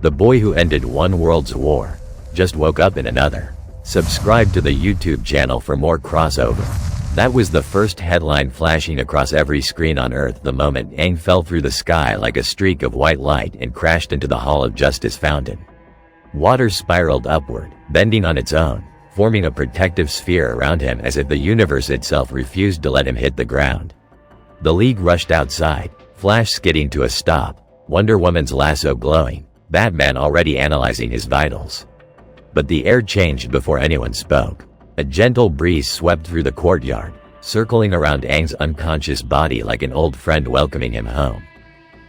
The boy who ended one world's war just woke up in another. Subscribe to the YouTube channel for more crossover. That was the first headline flashing across every screen on Earth the moment Aang fell through the sky like a streak of white light and crashed into the Hall of Justice fountain. Water spiraled upward, bending on its own, forming a protective sphere around him as if the universe itself refused to let him hit the ground. The League rushed outside, Flash skidding to a stop, Wonder Woman's lasso glowing, Batman already analyzing his vitals. But the air changed before anyone spoke. A gentle breeze swept through the courtyard, circling around Aang's unconscious body like an old friend welcoming him home.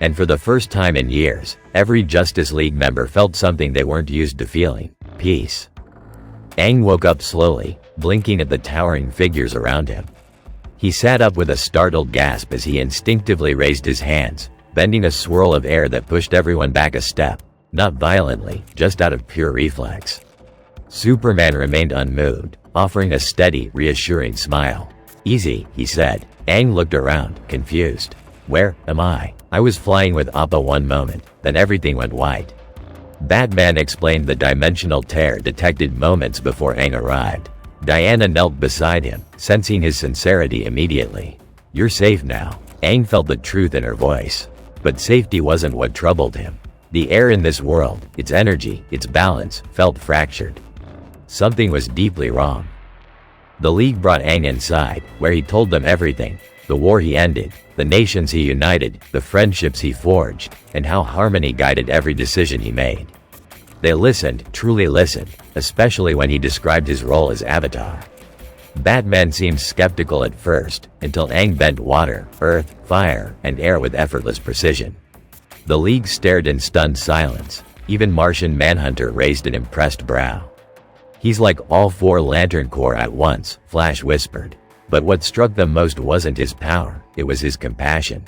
And for the first time in years, every Justice League member felt something they weren't used to feeling: peace. Aang woke up slowly, blinking at the towering figures around him. He sat up with a startled gasp as he instinctively raised his hands, bending a swirl of air that pushed everyone back a step, not violently, just out of pure reflex. Superman remained unmoved, offering a steady, reassuring smile. "Easy," he said. Aang looked around, confused. "Where am I? I was flying with Appa one moment, then everything went white." Batman explained the dimensional tear detected moments before Aang arrived. Diana knelt beside him, sensing his sincerity immediately. "You're safe now." Aang felt the truth in her voice. But safety wasn't what troubled him. The air in this world, its energy, its balance, felt fractured. Something was deeply wrong. The League brought Aang inside, where he told them everything: the war he ended, the nations he united, the friendships he forged, and how harmony guided every decision he made. They listened, truly listened, especially when he described his role as Avatar. Batman seemed skeptical at first, until Aang bent water, earth, fire, and air with effortless precision. The League stared in stunned silence. Even Martian Manhunter raised an impressed brow. "He's like all four Lantern Corps at once," Flash whispered. But what struck them most wasn't his power, it was his compassion.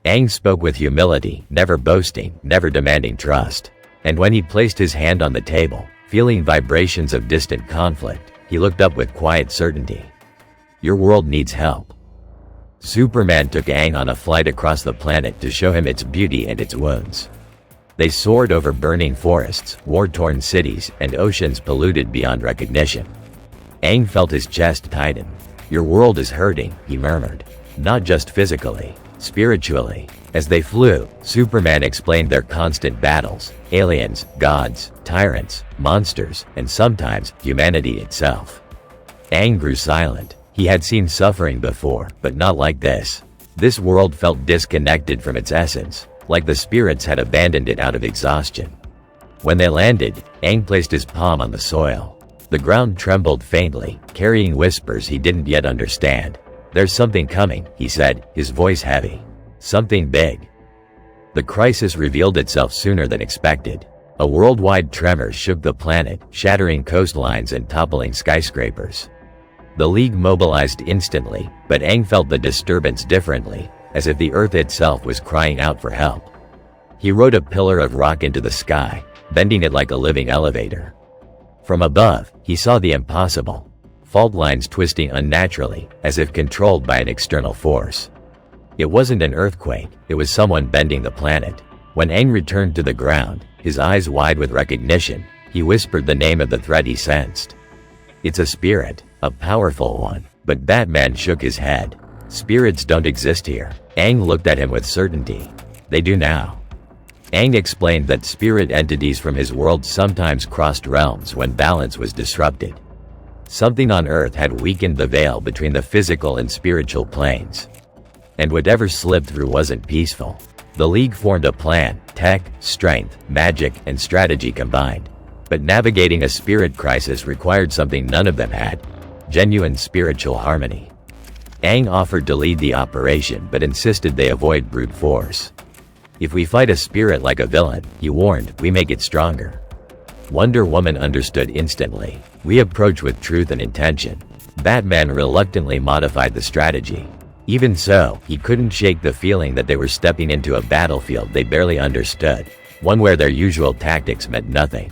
Aang spoke with humility, never boasting, never demanding trust. And when he placed his hand on the table, feeling vibrations of distant conflict, he looked up with quiet certainty. "Your world needs help." Superman took Aang on a flight across the planet to show him its beauty and its wounds. They soared over burning forests, war-torn cities, and oceans polluted beyond recognition. Aang felt his chest tighten. "Your world is hurting," he murmured. "Not just physically, spiritually." As they flew, Superman explained their constant battles: aliens, gods, tyrants, monsters, and sometimes humanity itself. Aang grew silent. He had seen suffering before, but not like this. This world felt disconnected from its essence, like the spirits had abandoned it out of exhaustion. When they landed, Aang placed his palm on the soil. The ground trembled faintly, carrying whispers he didn't yet understand. "There's something coming," he said, his voice heavy. "Something big." The crisis revealed itself sooner than expected. A worldwide tremor shook the planet, shattering coastlines and toppling skyscrapers. The League mobilized instantly, but Aang felt the disturbance differently, as if the Earth itself was crying out for help. He rode a pillar of rock into the sky, bending it like a living elevator. From above, he saw the impossible: fault lines twisting unnaturally, as if controlled by an external force. It wasn't an earthquake, it was someone bending the planet. When Aang returned to the ground, his eyes wide with recognition, he whispered the name of the threat he sensed. "It's a spirit, a powerful one." But Batman shook his head. "Spirits don't exist here." Aang looked at him with certainty. "They do now." Aang explained that spirit entities from his world sometimes crossed realms when balance was disrupted. Something on Earth had weakened the veil between the physical and spiritual planes. And whatever slipped through wasn't peaceful. The League formed a plan: tech, strength, magic, and strategy combined. But navigating a spirit crisis required something none of them had: genuine spiritual harmony. Aang offered to lead the operation but insisted they avoid brute force. "If we fight a spirit like a villain," he warned, "we make it stronger." Wonder Woman understood instantly. "We approach with truth and intention." Batman reluctantly modified the strategy. Even so, he couldn't shake the feeling that they were stepping into a battlefield they barely understood, one where their usual tactics meant nothing.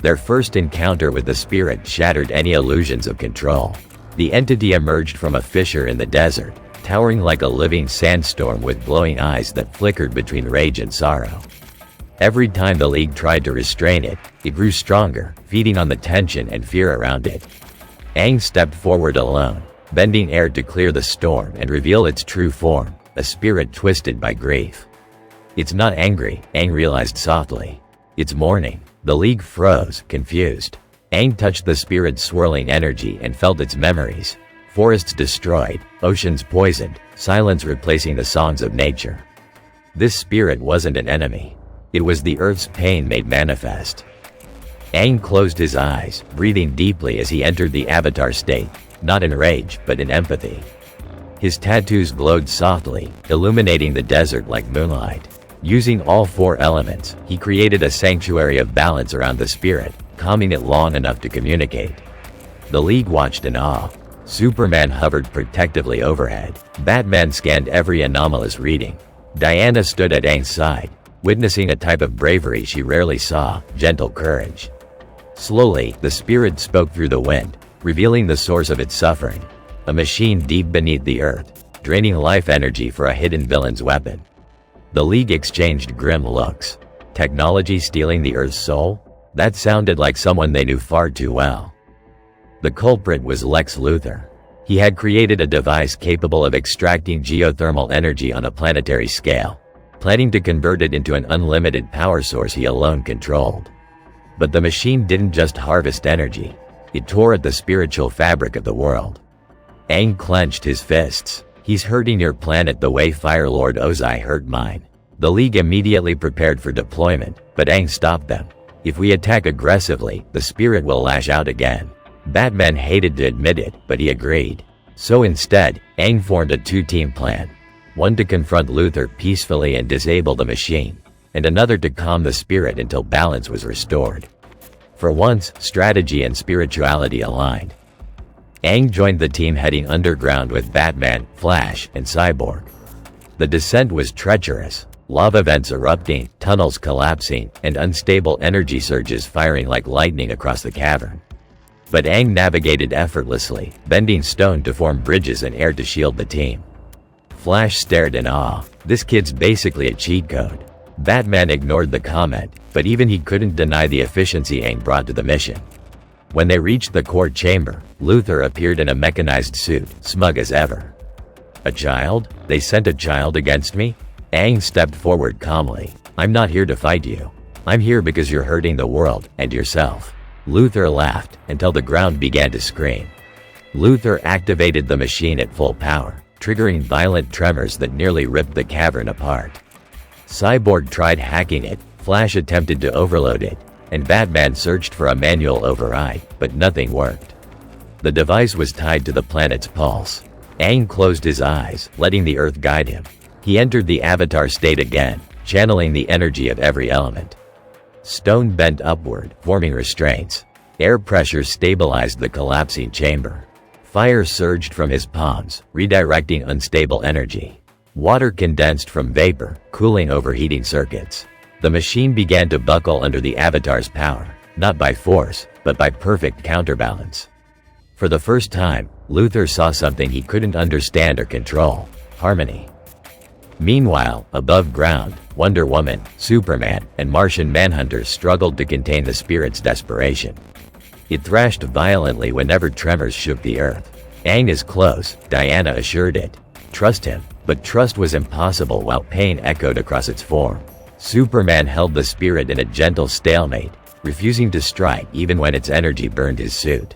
Their first encounter with the spirit shattered any illusions of control. The entity emerged from a fissure in the desert, towering like a living sandstorm with glowing eyes that flickered between rage and sorrow. Every time the League tried to restrain it, it grew stronger, feeding on the tension and fear around it. Aang stepped forward alone, bending air to clear the storm and reveal its true form, a spirit twisted by grief. It's not angry, Aang realized softly. It's mourning. The League froze, confused. Aang touched the spirit's swirling energy and felt its memories. Forests destroyed, oceans poisoned, silence replacing the songs of nature. This spirit wasn't an enemy. It was the Earth's pain made manifest. Aang closed his eyes, breathing deeply as he entered the avatar state, not in rage, but in empathy. His tattoos glowed softly, illuminating the desert like moonlight. Using all 4 elements, he created a sanctuary of balance around the spirit, calming it long enough to communicate. The League watched in awe. Superman hovered protectively overhead. Batman scanned every anomalous reading. Diana stood at Aang's side, witnessing a type of bravery she rarely saw, gentle courage. Slowly, the spirit spoke through the wind, revealing the source of its suffering. A machine deep beneath the earth, draining life energy for a hidden villain's weapon. The League exchanged grim looks. Technology stealing the Earth's soul? That sounded like someone they knew far too well. The culprit was Lex Luthor. He had created a device capable of extracting geothermal energy on a planetary scale, planning to convert it into an unlimited power source he alone controlled. But the machine didn't just harvest energy. It tore at the spiritual fabric of the world. Aang clenched his fists. He's hurting your planet the way Fire Lord Ozai hurt mine. The League immediately prepared for deployment, but Aang stopped them. If we attack aggressively, the spirit will lash out again. Batman hated to admit it, but he agreed. So instead, Aang formed a 2-team plan. One to confront Luthor peacefully and disable the machine, and another to calm the spirit until balance was restored. For once, strategy and spirituality aligned. Aang joined the team heading underground with Batman, Flash, and Cyborg. The descent was treacherous, lava vents erupting, tunnels collapsing, and unstable energy surges firing like lightning across the cavern. But Aang navigated effortlessly, bending stone to form bridges and air to shield the team. Flash stared in awe. This kid's basically a cheat code. Batman ignored the comment, but even he couldn't deny the efficiency Aang brought to the mission. When they reached the core chamber, Luthor appeared in a mechanized suit, smug as ever. A child? They sent a child against me? Aang stepped forward calmly. I'm not here to fight you. I'm here because you're hurting the world, and yourself. Luthor laughed, until the ground began to scream. Luthor activated the machine at full power, triggering violent tremors that nearly ripped the cavern apart. Cyborg tried hacking it, Flash attempted to overload it, and Batman searched for a manual override, but nothing worked. The device was tied to the planet's pulse. Aang closed his eyes, letting the Earth guide him. He entered the avatar state again, channeling the energy of every element. Stone bent upward, forming restraints. Air pressure stabilized the collapsing chamber. Fire surged from his palms, redirecting unstable energy. Water condensed from vapor, cooling overheating circuits. The machine began to buckle under the avatar's power, not by force, but by perfect counterbalance. For the first time, Luthor saw something he couldn't understand or control: harmony. Meanwhile, above ground, Wonder Woman, Superman, and Martian Manhunter struggled to contain the spirit's desperation. It thrashed violently whenever tremors shook the earth. Aang is close, Diana assured it. Trust him. But trust was impossible while pain echoed across its form. Superman held the spirit in a gentle stalemate, refusing to strike even when its energy burned his suit.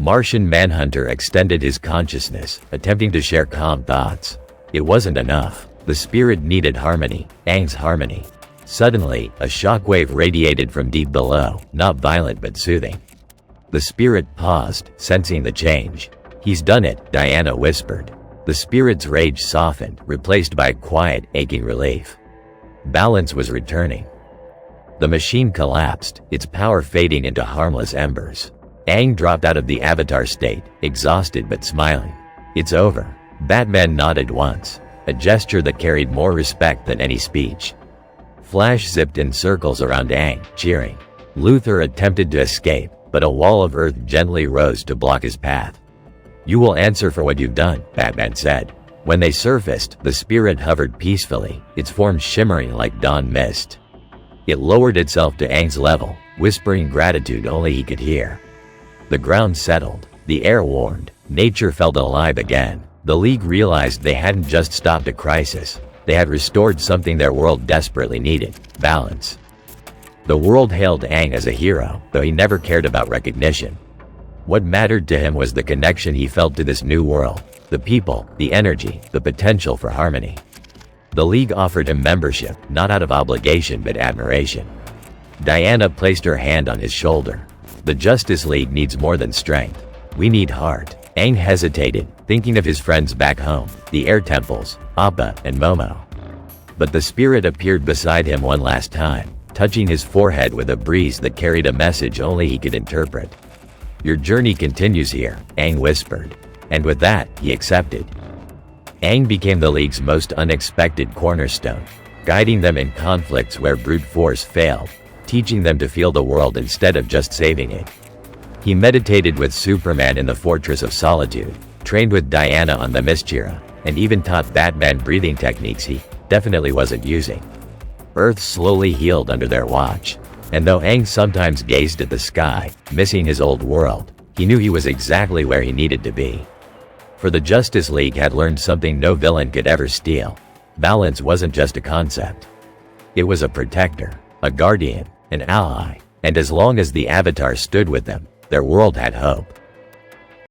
Martian Manhunter extended his consciousness, attempting to share calm thoughts. It wasn't enough. The spirit needed harmony, Aang's harmony. Suddenly, a shockwave radiated from deep below, not violent but soothing. The spirit paused, sensing the change. He's done it, Diana whispered. The spirit's rage softened, replaced by quiet, aching relief. Balance was returning. The machine collapsed, its power fading into harmless embers. Aang dropped out of the avatar state, exhausted but smiling. It's over. Batman nodded once, a gesture that carried more respect than any speech. Flash zipped in circles around Aang, cheering. Luthor attempted to escape, but a wall of earth gently rose to block his path. You will answer for what you've done, Batman said. When they surfaced, the spirit hovered peacefully, its form shimmering like dawn mist. It lowered itself to Aang's level, whispering gratitude only he could hear. The ground settled, the air warmed, nature felt alive again. The League realized they hadn't just stopped a crisis, they had restored something their world desperately needed: balance. The world hailed Aang as a hero, though he never cared about recognition. What mattered to him was the connection he felt to this new world, the people, the energy, the potential for harmony. The League offered him membership, not out of obligation but admiration. Diana placed her hand on his shoulder. The Justice League needs more than strength. We need heart. Aang hesitated, thinking of his friends back home, the Air Temples, Appa and Momo. But the spirit appeared beside him one last time, touching his forehead with a breeze that carried a message only he could interpret. Your journey continues here, Aang whispered. And with that, he accepted. Aang became the League's most unexpected cornerstone, guiding them in conflicts where brute force failed, teaching them to feel the world instead of just saving it. He meditated with Superman in the Fortress of Solitude, trained with Diana on the Mistira, and even taught Batman breathing techniques he definitely wasn't using. Earth slowly healed under their watch, and though Aang sometimes gazed at the sky, missing his old world, he knew he was exactly where he needed to be. For the Justice League had learned something no villain could ever steal. Balance wasn't just a concept. It was a protector, a guardian, an ally, and as long as the Avatar stood with them, their world had hope.